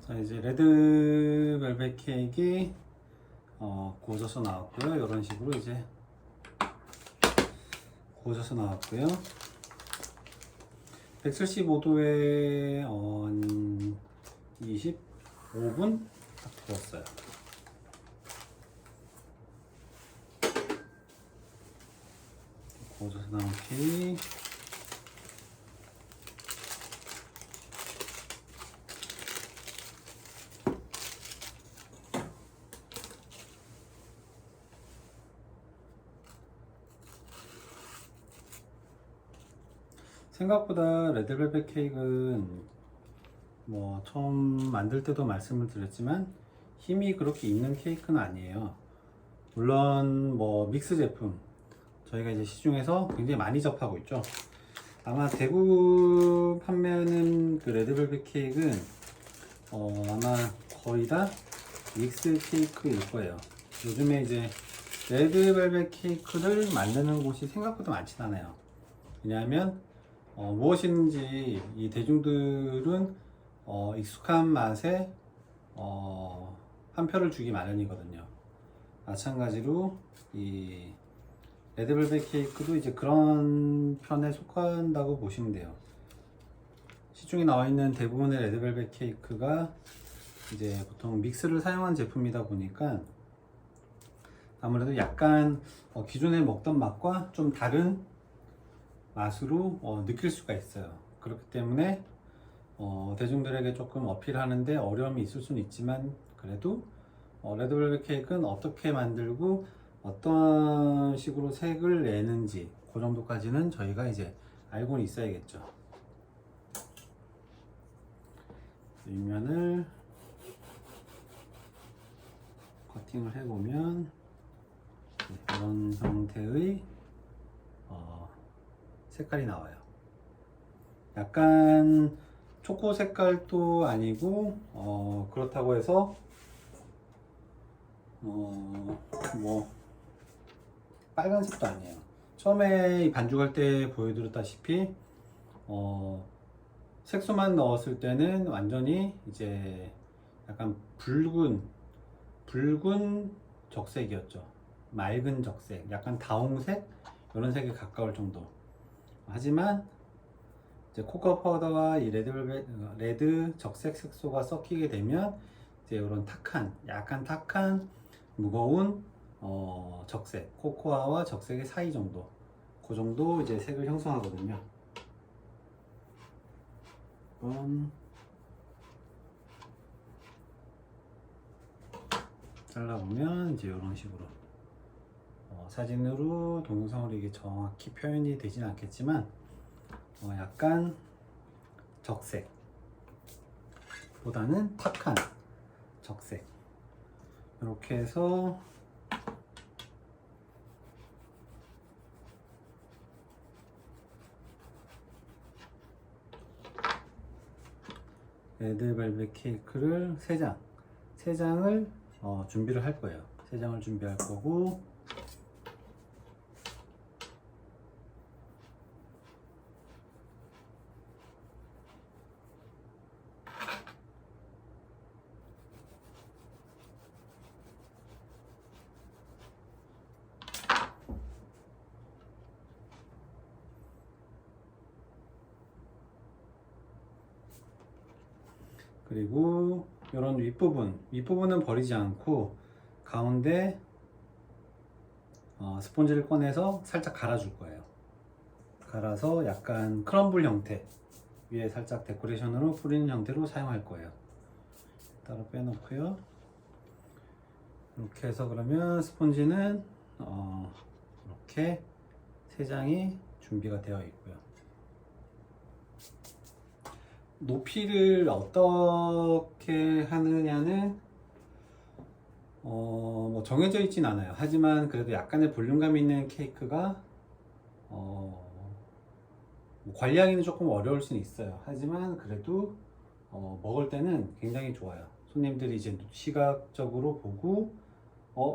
자, 이제 레드벨벳 케이크 구워져서 나왔고요. 이런 식으로 이제 구워져서 나왔고요. 175도에 25분 구웠어요. 구워져서 나온 케이크. 생각보다 레드벨벳 케이크는 뭐 처음 만들 때도 말씀을 드렸지만 힘이 그렇게 있는 케이크는 아니에요. 물론 뭐 믹스 제품 저희가 이제 시중에서 굉장히 많이 접하고 있죠. 아마 대구 판매하는 그 레드벨벳 케이크는 아마 거의 다 믹스 케이크일 거예요. 요즘에 이제 레드벨벳 케이크를 만드는 곳이 생각보다 많진 않아요. 왜냐하면 무엇인지 이 대중들은 익숙한 맛에 한 표를 주기 마련이거든요. 마찬가지로 이 레드벨벳 케이크도 이제 그런 편에 속한다고 보시면 돼요. 시중에 나와 있는 대부분의 레드벨벳 케이크가 이제 보통 믹스를 사용한 제품이다 보니까 아무래도 약간 기존에 먹던 맛과 좀 다른 맛으로 느낄 수가 있어요. 그렇기 때문에 대중들에게 조금 어필하는데 어려움이 있을 수는 있지만 그래도 레드벨벳 케이크는 어떻게 만들고 어떤 식으로 색을 내는지 그 정도까지는 저희가 이제 알고는 있어야겠죠. 윗면을 커팅을 해보면 이런 형태의 색깔이 나와요. 약간 초코 색깔도 아니고 그렇다고 해서 뭐 빨간색도 아니에요. 처음에 반죽할 때 보여드렸다시피 색소만 넣었을 때는 완전히 이제 약간 붉은 적색이었죠. 맑은 적색, 약간 다홍색 이런 색에 가까울 정도. 하지만 이제 코코아 파우더와 이 레드 적색 색소가 섞이게 되면 이제 이런 약간 탁한 무거운 적색, 코코아와 적색의 사이 정도, 그 정도 이제 색을 형성하거든요. 잘라보면 이제 이런 식으로 사진으로 동영상으로 이게 정확히 표현이 되진 않겠지만 약간 적색 보다는 탁한 적색 이렇게 해서 레드벨벳 케이크를 3장을 준비를 할 거예요. 3장을 준비할 거고 그리고 이런 윗부분은 버리지 않고 가운데 스펀지를 꺼내서 살짝 갈아줄 거예요. 갈아서 약간 크럼블 형태 위에 살짝 데코레이션으로 뿌리는 형태로 사용할 거예요. 따로 빼놓고요. 이렇게 해서 그러면 스펀지는 이렇게 3장이 준비가 되어 있고요. 높이를 어떻게 하느냐는 뭐 정해져 있진 않아요. 하지만 그래도 약간의 볼륨감 있는 케이크가 뭐 관리하기는 조금 어려울 수는 있어요. 하지만 그래도 먹을 때는 굉장히 좋아요. 손님들이 이제 시각적으로 보고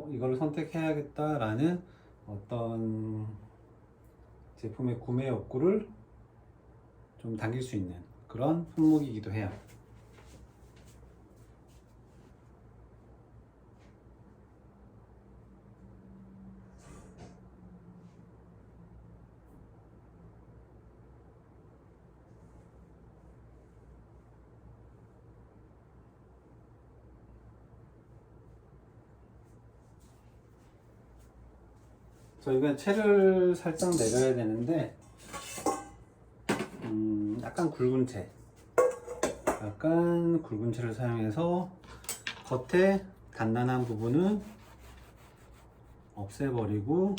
이걸 선택해야겠다라는 어떤 제품의 구매 욕구를 좀 당길 수 있는 그런 품목이기도 해요. 저희가 채를 살짝 내려야 되는데 약간 굵은 채를 사용해서 겉에 단단한 부분은 없애버리고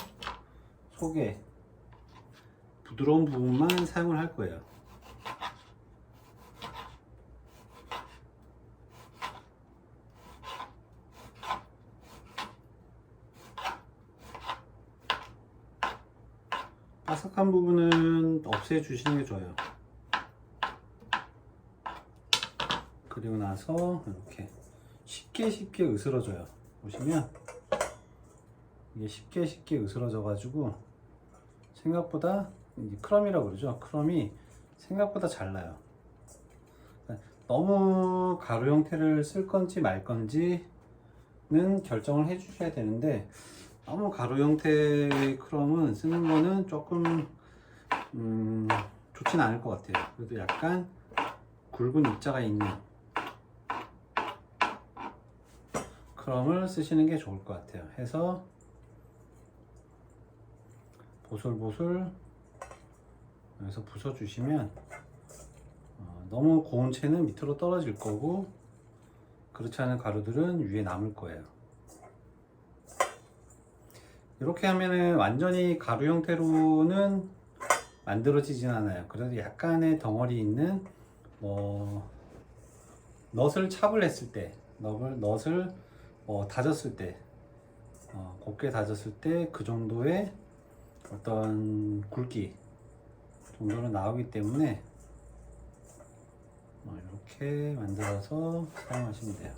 속에 부드러운 부분만 사용을 할 거예요. 바삭한 부분은 없애주시는 게 좋아요. 그리고 나서 이렇게 쉽게 으스러져요. 보시면 이게 쉽게 으스러져 가지고 생각보다, 이게 크럼이라고 그러죠. 크럼이 생각보다 잘 나요. 너무 가루 형태를 쓸 건지 말 건지는 결정을 해 주셔야 되는데, 너무 가루 형태의 크럼은 쓰는 거는 조금 좋진 않을 것 같아요. 그래도 약간 굵은 입자가 있는 크럼을 쓰시는 게 좋을 것 같아요. 해서 보슬보슬 여기서 부숴주시면 너무 고운 채는 밑으로 떨어질 거고, 그렇지 않은 가루들은 위에 남을 거예요. 이렇게 하면은 완전히 가루 형태로는 만들어지진 않아요. 그래도 약간의 덩어리 있는 넛을 찹을 했을 때, 넛을 다졌을 때, 곱게 다졌을 때 그 정도의 어떤 굵기 정도는 나오기 때문에 이렇게 만들어서 사용하시면 돼요.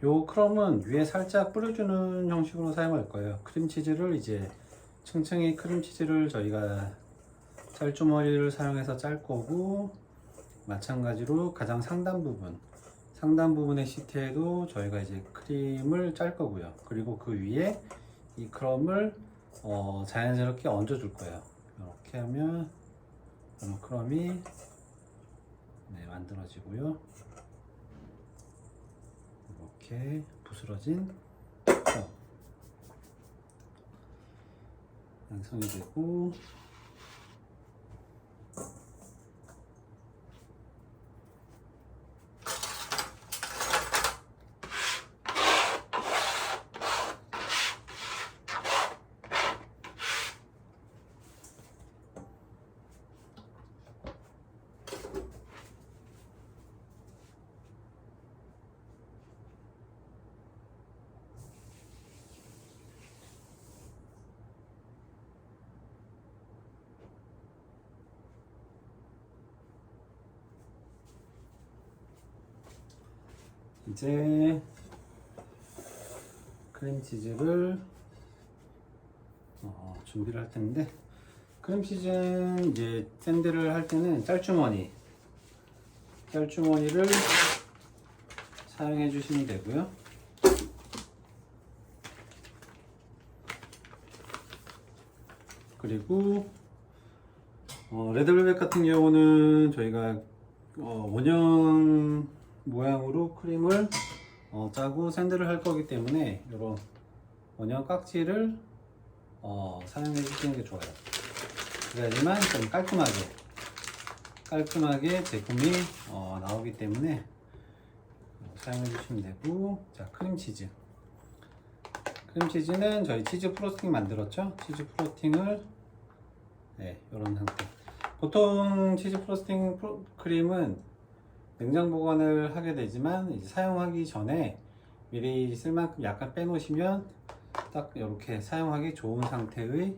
요 크럼은 위에 살짝 뿌려주는 형식으로 사용할 거예요. 크림치즈를 이제 층층이 크림치즈를 저희가 짤주머니를 사용해서 짤 거고, 마찬가지로 가장 상단 부분의 시트에도 저희가 이제 크림을 짤 거고요. 그리고 그 위에 이 크럼을 자연스럽게 얹어 줄 거예요. 이렇게 하면 크럼이 만들어지고요. 이렇게 부스러진 크럼 완성이 되고, 이제 크림치즈를 준비를 할 텐데, 크림치즈는 이제 샌드를 할 때는 짤주머니를 사용해 주시면 되고요. 그리고 레드벨벳 같은 경우는 저희가 원형 모양으로 크림을 짜고 샌드를 할 거기 때문에 이런 원형 깍지를 사용해 주시는 게 좋아요. 그래야지만 좀 깔끔하게 제품이 나오기 때문에 사용해 주시면 되고, 자, 크림치즈는 저희 치즈 프로스팅 만들었죠. 치즈 프로스팅을 이런 상태. 보통 치즈 프로스팅 크림은 냉장 보관을 하게 되지만, 이제 사용하기 전에 미리 쓸 만큼 약간 빼놓으시면 딱 이렇게 사용하기 좋은 상태의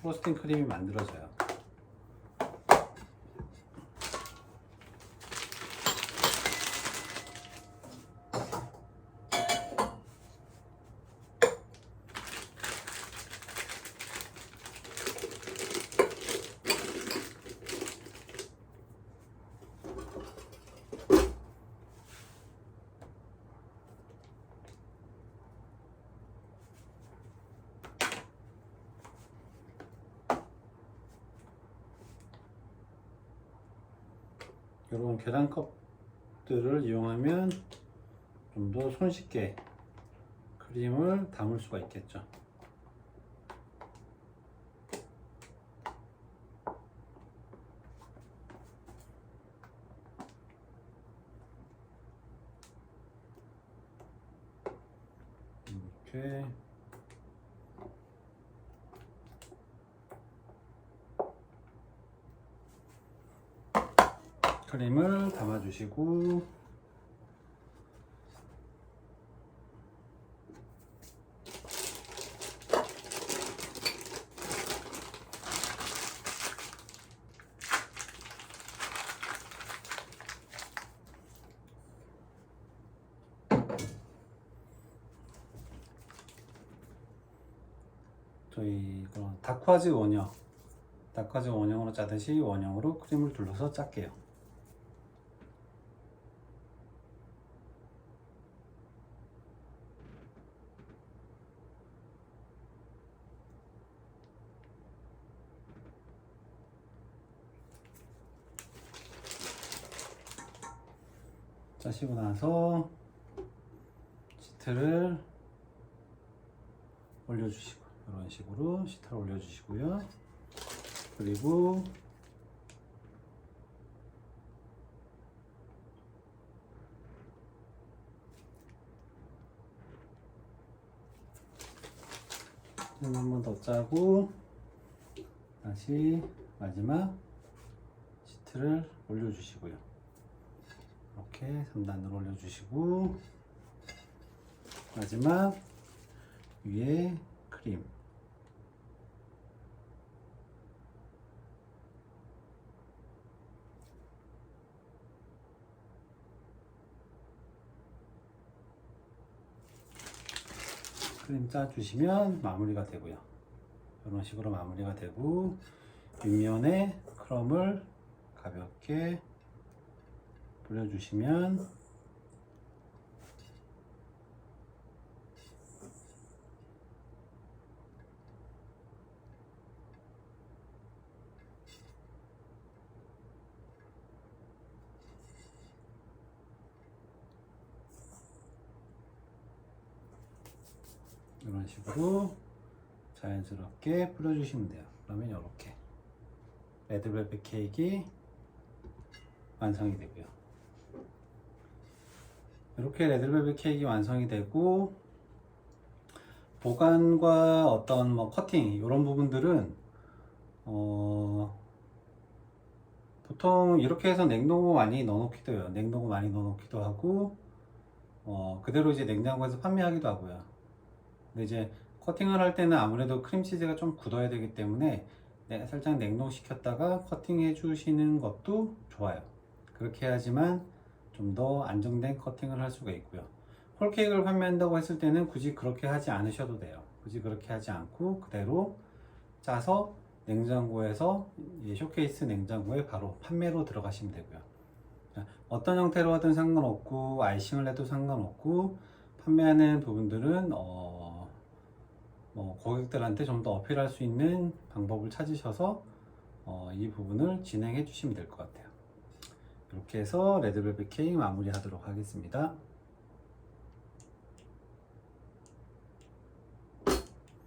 프로스팅 크림이 만들어져요. 이런 계량컵들을 이용하면 좀 더 손쉽게 크림을 담을 수가 있겠죠. 이렇게 크림을 담아주시고, 저희 그런 다크화즈 원형으로 짜듯이 원형으로 크림을 둘러서 짤게요. 짜시고 나서 시트를 올려주시고, 이런 식으로 시트를 올려주시고요. 그리고 한 번 더 짜고, 다시 마지막 시트를 올려주시고요. 이렇게 3단으로 올려주시고, 마지막 위에 크림, 크림 짜주시면 마무리가 되고요. 이런 식으로 마무리가 되고, 윗면에 크럼을 가볍게 뿌려주시면 이런 식으로 자연스럽게 뿌려주시면 돼요. 그러면 이렇게 레드벨벳 케이크 완성이 되고요. 이렇게 레드벨벳 케이크 완성이 되고, 보관과 어떤 뭐 커팅 이런 부분들은 보통 이렇게 해서 냉동고 많이 넣어놓기도 해요. 냉동고 많이 넣어놓기도 하고, 그대로 이제 냉장고에서 판매하기도 하고요. 근데 이제 커팅을 할 때는 아무래도 크림치즈가 좀 굳어야 되기 때문에 살짝 냉동시켰다가 커팅해 주시는 것도 좋아요. 그렇게 해야지만 좀 더 안정된 커팅을 할 수가 있고요. 홀케이크를 판매한다고 했을 때는 굳이 그렇게 하지 않으셔도 돼요. 굳이 그렇게 하지 않고 그대로 짜서 냉장고에서 쇼케이스 냉장고에 바로 판매로 들어가시면 되고요. 어떤 형태로 하든 상관없고, 아이싱을 해도 상관없고, 판매하는 부분들은 고객들한테 좀 더 어필할 수 있는 방법을 찾으셔서 이 부분을 진행해 주시면 될 것 같아요. 이렇게 해서 레드벨벳 케이크 마무리 하도록 하겠습니다.